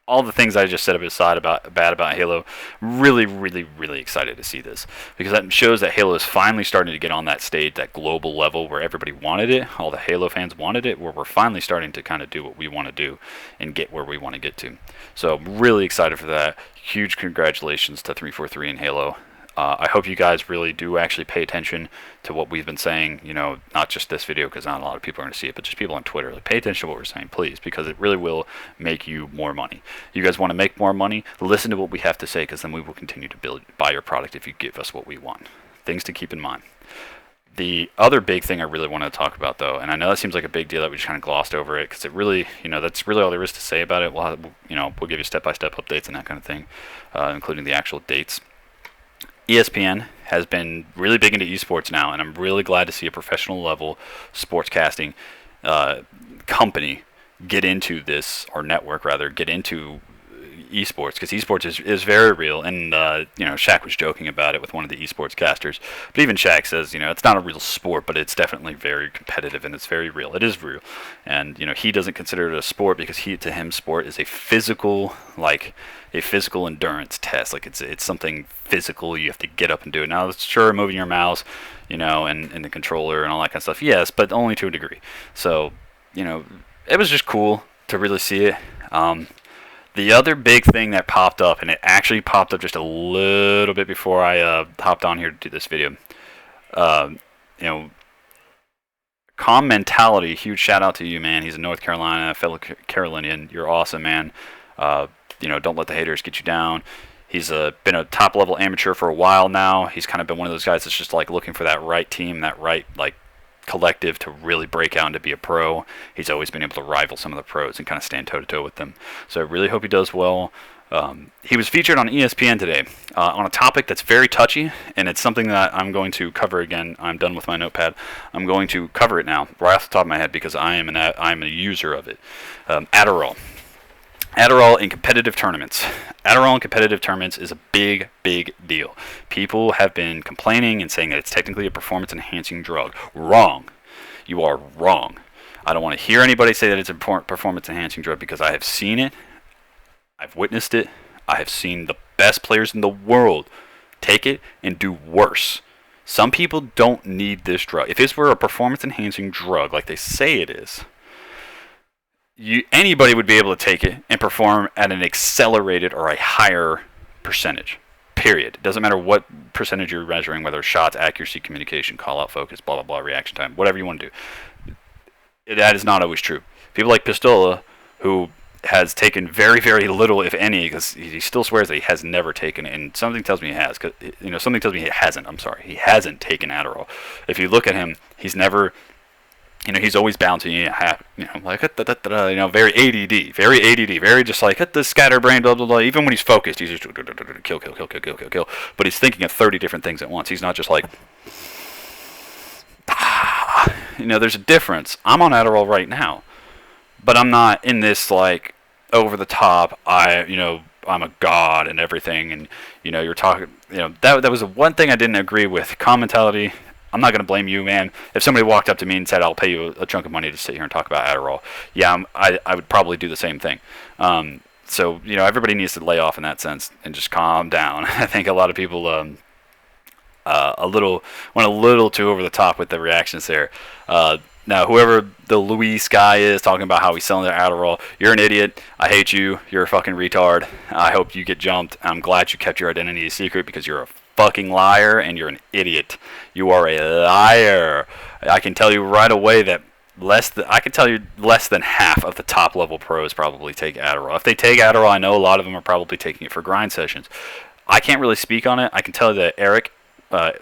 A: all the things I just said bad about Halo, really, really, really excited to see this, because that shows that Halo is finally starting to get on that stage, that global level where everybody wanted it, all the Halo fans wanted it, where we're finally starting to kind of do what we want to do and get where we want to get to. So I'm really excited for that. Huge congratulations to 343 and Halo. I hope you guys really do actually pay attention to what we've been saying, not just this video, because not a lot of people are going to see it, but just people on Twitter. Pay attention to what we're saying, please, because it really will make you more money. You guys want to make more money? Listen to what we have to say, because then we will continue to buy your product if you give us what we want. Things to keep in mind. The other big thing I really want to talk about, though, and I know that seems like a big deal that we just kind of glossed over it, because it really, that's really all there is to say about it. We'll give you step-by-step updates and that kind of thing, including the actual dates. ESPN has been really big into eSports now, and I'm really glad to see a professional level sportscasting company get into this, or network rather, get into eSports, because eSports is very real, and Shaq was joking about it with one of the eSports casters, but even Shaq says, it's not a real sport, but it's definitely very competitive, and it's very real. It is real, and he doesn't consider it a sport, because to him sport is a physical endurance test. Like it's something physical. You have to get up and do it. Now, sure, moving your mouse, and the controller and all that kind of stuff, yes, but only to a degree. So, it was just cool to really see it. The other big thing that popped up, and it actually popped up just a little bit before I hopped on here to do this video. Calm Mentality, huge shout out to you, man. He's in North Carolina, fellow Carolinian. You're awesome, man. Don't let the haters get you down. He's been a top level amateur for a while now. He's kind of been one of those guys that's just like looking for that right team, that right collective to really break out and to be a pro. He's always been able to rival some of the pros and kind of stand toe to toe with them. So I really hope he does well. He was featured on ESPN today on a topic that's very touchy, and it's something that I'm going to cover again. I'm done with my notepad. I'm going to cover it now, right off the top of my head, because I'm a user of it. Adderall. Adderall in competitive tournaments. Adderall in competitive tournaments is a big, big deal. People have been complaining and saying that it's technically a performance-enhancing drug. Wrong. You are wrong. I don't want to hear anybody say that it's a performance-enhancing drug, because I have seen it. I've witnessed it. I have seen the best players in the world take it and do worse. Some people don't need this drug. If this were a performance-enhancing drug like they say it is, anybody would be able to take it and perform at an accelerated or a higher percentage, period. It doesn't matter what percentage you're measuring, whether shots, accuracy, communication, call-out focus, blah, blah, blah, reaction time, whatever you want to do. That is not always true. People like Pistola, who has taken very, very little, if any, because he still swears that he has never taken it, and something tells me he has. Something tells me he hasn't. I'm sorry. He hasn't taken Adderall. If you look at him, he's never... he's always bouncing, very ADD, very just like, hit the scatterbrain, blah, blah, blah. Even when he's focused, he's just kill. But he's thinking of 30 different things at once. He's not just like, there's a difference. I'm on Adderall right now, but I'm not in this, over the top, I'm a god and everything. And, you're talking, that was the one thing I didn't agree with. Calm Mentality. I'm not going to blame you, man. If somebody walked up to me and said, I'll pay you a chunk of money to sit here and talk about Adderall, yeah, I would probably do the same thing. So, everybody needs to lay off in that sense and just calm down. I think a lot of people went a little too over the top with the reactions there. Now, whoever the Luis guy is talking about how he's selling their Adderall, you're an idiot. I hate you. You're a fucking retard. I hope you get jumped. I'm glad you kept your identity a secret because you're a fucking liar and you're an idiot. You are a liar. I can tell you right away that less than half of the top level pros probably take Adderall. If they take Adderall, I know a lot of them are probably taking it for grind sessions. I can't really speak on it. I can tell you that Eric,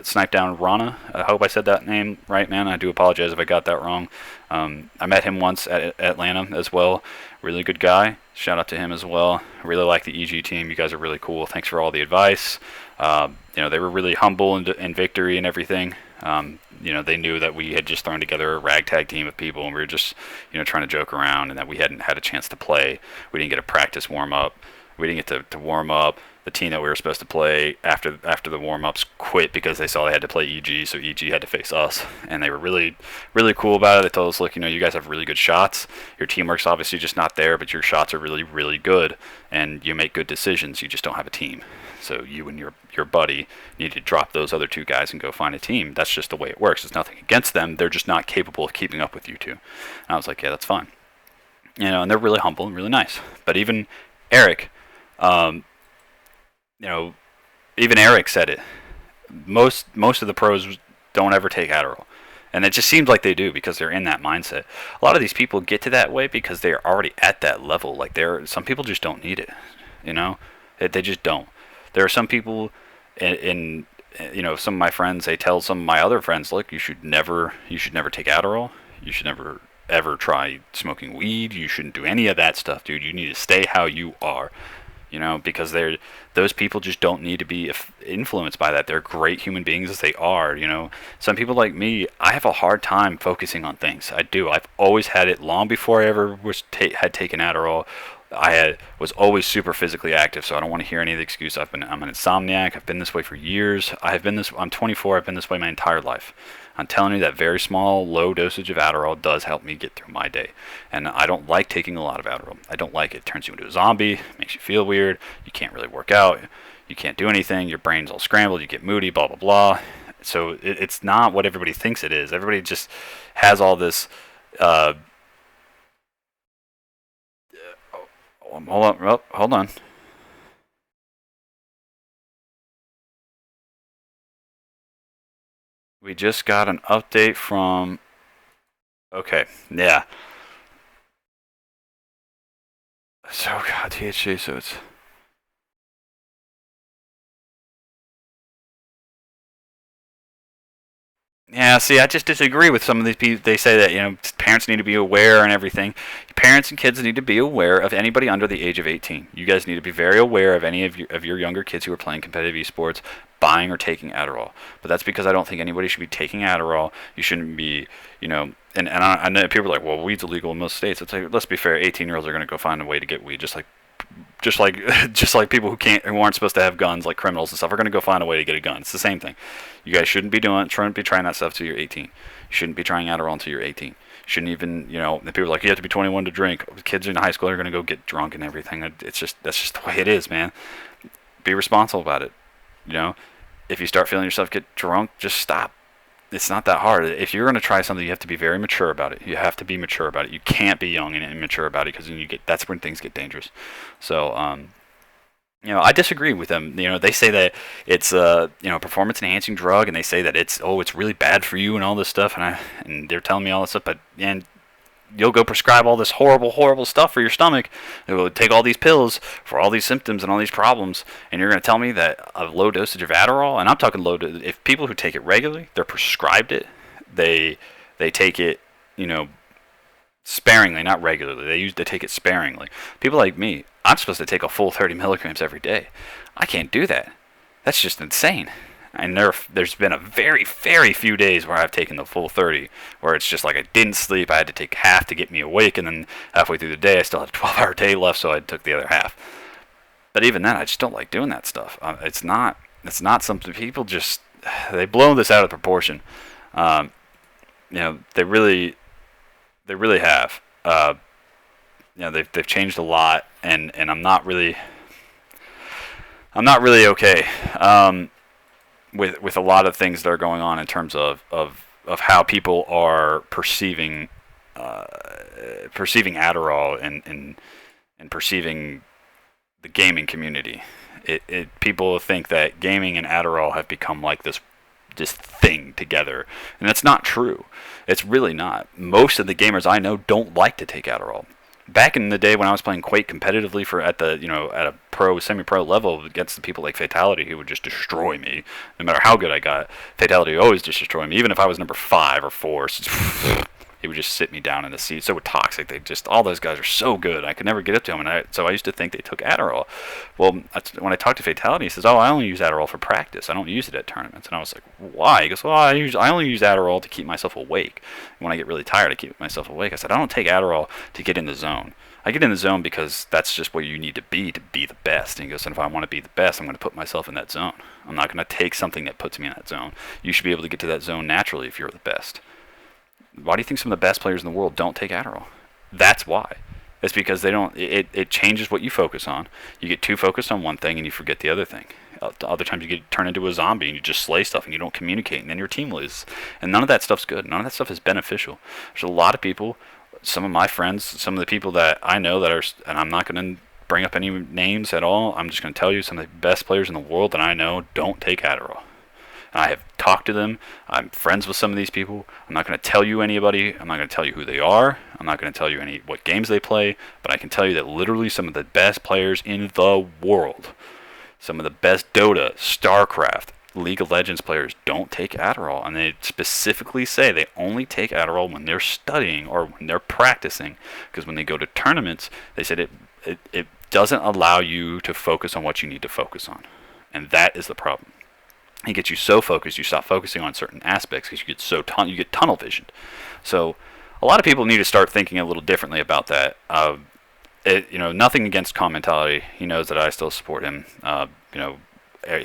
A: Snipe Down Rana, I hope I said that name right, man. I do apologize if I got that wrong. I met him once at Atlanta as well. Really good guy. Shout out to him as well. I really like the EG team. You guys are really cool. Thanks for all the advice. They were really humble in victory and everything. They knew that we had just thrown together a ragtag team of people, and we were just, trying to joke around, and that we hadn't had a chance to play. We didn't get a practice warm up. We didn't get to warm up. The team that we were supposed to play after the warm-ups quit because they saw they had to play EG, so EG had to face us. And they were really, really cool about it. They told us, look, you guys have really good shots. Your teamwork's obviously just not there, but your shots are really, really good. And you make good decisions. You just don't have a team. So you and your buddy need to drop those other two guys and go find a team. That's just the way it works. It's nothing against them. They're just not capable of keeping up with you two. And I was like, yeah, that's fine. And they're really humble and really nice. But even Eric... even Eric said it. Most of the pros don't ever take Adderall, and it just seems like they do because they're in that mindset. A lot of these people get to that way because they're already at that level. Like some people just don't need it. They just don't. There are some people in some of my friends. They tell some of my other friends, look, you should never take Adderall. You should never ever try smoking weed. You shouldn't do any of that stuff, dude. You need to stay how you are. Because those people just don't need to be influenced by that. They're great human beings as they are. Some people like me, I have a hard time focusing on things. I do. I've always had it long before I ever had taken Adderall. Was always super physically active, so I don't want to hear any of the excuse. I'm an insomniac. I've been this way for years. I'm 24. I've been this way my entire life. I'm telling you that very small, low dosage of Adderall does help me get through my day. And I don't like taking a lot of Adderall. I don't like it. It turns you into a zombie. Makes you feel weird. You can't really work out. You can't do anything. Your brain's all scrambled. You get moody, blah, blah, blah. So it's not what everybody thinks it is. Everybody just has all this... hold on. We just got an update from... Okay, yeah. So, God, THC, so it's... Yeah, see, I just disagree with some of these people. They say that, parents need to be aware and everything. Parents and kids need to be aware of anybody under the age of 18. You guys need to be very aware of any of your younger kids who are playing competitive esports, buying or taking Adderall. But that's because I don't think anybody should be taking Adderall. You shouldn't be, and I know people are like, well, weed's illegal in most states. It's like, let's be fair, 18-year-olds are going to go find a way to get weed, just like people who aren't supposed to have guns, like criminals and stuff, are going to go find a way to get a gun. It's the same thing. You guys shouldn't be trying that stuff until you're 18. You shouldn't be trying Adderall until you're 18. You shouldn't even, the people are like, you have to be 21 to drink. Kids in high school are going to go get drunk and everything. That's just the way it is, man. Be responsible about it. If you start feeling yourself get drunk, just stop. It's not that hard. If you're going to try something, you have to be very mature about it. You have to be mature about it. You can't be young and immature about it because then that's when things get dangerous. So, I disagree with them. They say that it's a performance enhancing drug, and they say that it's really bad for you and all this stuff, and they're telling me all this stuff, and you'll go prescribe all this horrible stuff for your stomach. You'll take all these pills for all these symptoms and all these problems, and you're going to tell me that a low dosage of Adderall, and I'm talking if people who take it regularly, they're prescribed it, they take it, sparingly, not regularly. They take it sparingly. People like me, I'm supposed to take a full 30 milligrams every day. I can't do that. That's just insane. And there's been a very, very few days where I've taken the full 30, where it's just like I didn't sleep. I had to take half to get me awake, and then halfway through the day, I still had a 12-hour day left, so I took the other half. But even then, I just don't like doing that stuff. It's not something people just, they blow this out of proportion. They really have. They've changed a lot, and I'm not really okay with a lot of things that are going on in terms of of how people are perceiving Adderall and perceiving the gaming community. People think that gaming and Adderall have become like this thing together, and that's not true. It's really not. Most of the gamers I know don't like to take Adderall. Back in the day when I was playing Quake competitively at a pro, semi-pro level against the people like Fatality, who would just destroy me, no matter how good I got. Fatality would always just destroy me, even if I was number 5 or 4. He would just sit me down in the seat. So toxic. All those guys are so good. I could never get up to them, so I used to think they took Adderall. Well, when I talked to Fatality, he says, "Oh, I only use Adderall for practice. I don't use it at tournaments." And I was like, "Why?" He goes, "Well, I only use Adderall to keep myself awake. When I get really tired, I keep myself awake." I said, "I don't take Adderall to get in the zone. I get in the zone because that's just where you need to be the best." And he goes, "And if I want to be the best, I'm going to put myself in that zone. I'm not going to take something that puts me in that zone. You should be able to get to that zone naturally if you're the best." Why do you think some of the best players in the world don't take Adderall? That's why. It's because they don't. It changes what you focus on. You get too focused on one thing and you forget the other thing. Other times you get turned into a zombie and you just slay stuff and you don't communicate, and then your team loses. And none of that stuff's good. None of that stuff is beneficial. There's a lot of people, some of my friends, some of the people that I know that are, and I'm not going to bring up any names at all. I'm just going to tell you some of the best players in the world that I know don't take Adderall. I have talked to them. I'm friends with some of these people. I'm not going to tell you anybody. I'm not going to tell you who they are. I'm not going to tell you what games they play. But I can tell you that literally some of the best players in the world, some of the best Dota, StarCraft, League of Legends players don't take Adderall. And they specifically say they only take Adderall when they're studying or when they're practicing. Because when they go to tournaments, they said it doesn't allow you to focus on what you need to focus on. And that is the problem. It gets you so focused, you stop focusing on certain aspects because you get tunnel visioned. So a lot of people need to start thinking a little differently about that. Nothing against Calm Mentality. He knows that I still support him.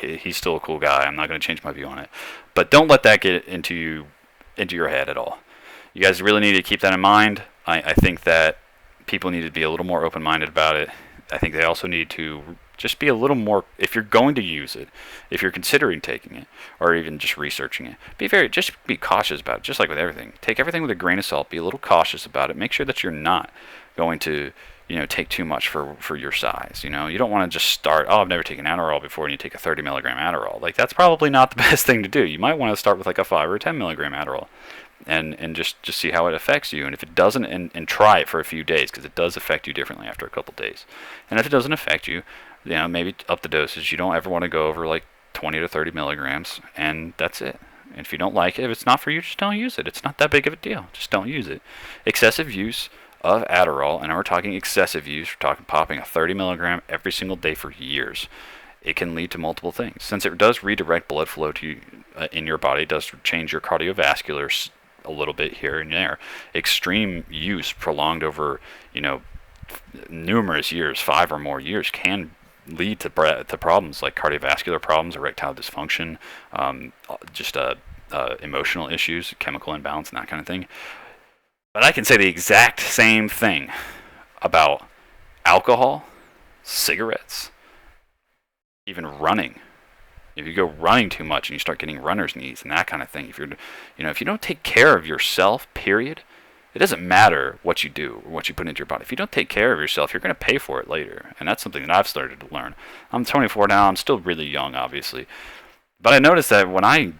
A: He's still a cool guy. I'm not going to change my view on it. But don't let that get into your head at all. You guys really need to keep that in mind. I think that people need to be a little more open-minded about it. I think they also need to just be a little more, if you're going to use it, if you're considering taking it, or even just researching it, just be cautious about it, just like with everything. Take everything with a grain of salt, be a little cautious about it, make sure that you're not going to, take too much for your size. You don't want to just start, I've never taken Adderall before, and you take a 30 milligram Adderall. Like, that's probably not the best thing to do. You might want to start with like a 5 or 10 milligram Adderall. And just see how it affects you. And if it doesn't, and try it for a few days, because it does affect you differently after a couple days. And if it doesn't affect you, maybe up the dosage. You don't ever want to go over like 20 to 30 milligrams, and that's it. And if you don't like it, if it's not for you, just don't use it. It's not that big of a deal. Just don't use it. Excessive use of Adderall, and we're talking excessive use, we're talking popping a 30 milligram every single day for years. It can lead to multiple things. Since it does redirect blood flow to you, in your body, it does change your cardiovascular a little bit here and there. Extreme use prolonged over, numerous years, 5 or more years, can lead to problems like cardiovascular problems, erectile dysfunction, emotional issues, chemical imbalance, and that kind of thing. But I can say the exact same thing about alcohol, cigarettes, even running. If you go running too much and you start getting runner's knees and that kind of thing, if you don't take care of yourself, period, it doesn't matter what you do or what you put into your body. If you don't take care of yourself, you're going to pay for it later. And that's something that I've started to learn. I'm 24 now. I'm still really young, obviously. But I noticed that when I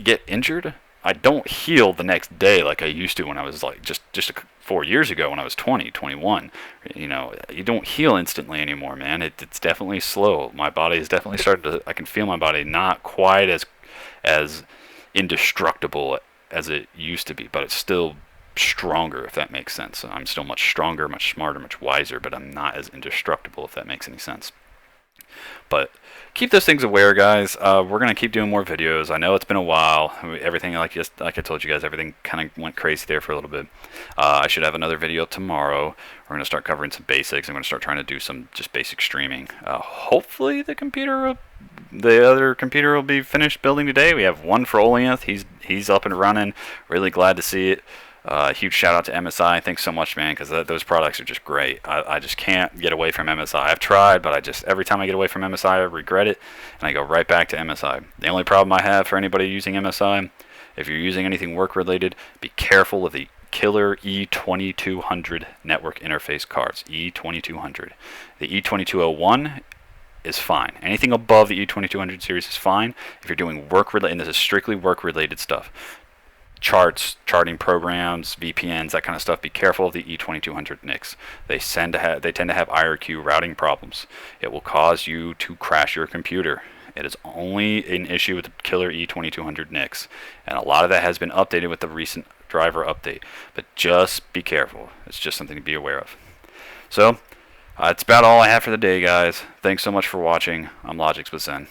A: get injured, I don't heal the next day like I used to when I was like just 4 years ago when I was 20, 21. You don't heal instantly anymore, man. It's definitely slow. My body has definitely started to, I can feel my body not quite as indestructible as it used to be, but it's still stronger, if that makes sense. I'm still much stronger, much smarter, much wiser, but I'm not as indestructible, if that makes any sense. But keep those things aware, guys. We're going to keep doing more videos. I know it's been a while. Everything, like I told you guys, everything kind of went crazy there for a little bit. I should have another video tomorrow. We're going to start covering some basics. I'm going to start trying to do some just basic streaming. Hopefully the other computer will be finished building today. We have one for Oleanth. He's up and running. Really glad to see it. Huge shout out to MSI. Thanks so much, man, because those products are just great. I just can't get away from MSI. I've tried, but every time I get away from MSI, I regret it, and I go right back to MSI. The only problem I have for anybody using MSI If you're using anything work related, be careful with the killer E2200 network interface cards. E2200. The E2201 is fine. Anything above the E2200 series is fine if you're doing work related, and this is strictly work related stuff. Charts, charting programs, VPNs, that kind of stuff. Be careful of the E2200 NICs. They tend to have IRQ routing problems. It will cause you to crash your computer. It is only an issue with the killer E2200 NICs, and a lot of that has been updated with the recent driver update. But just be careful. It's just something to be aware of. So, that's about all I have for the day, guys. Thanks so much for watching. I'm Logics with Zen.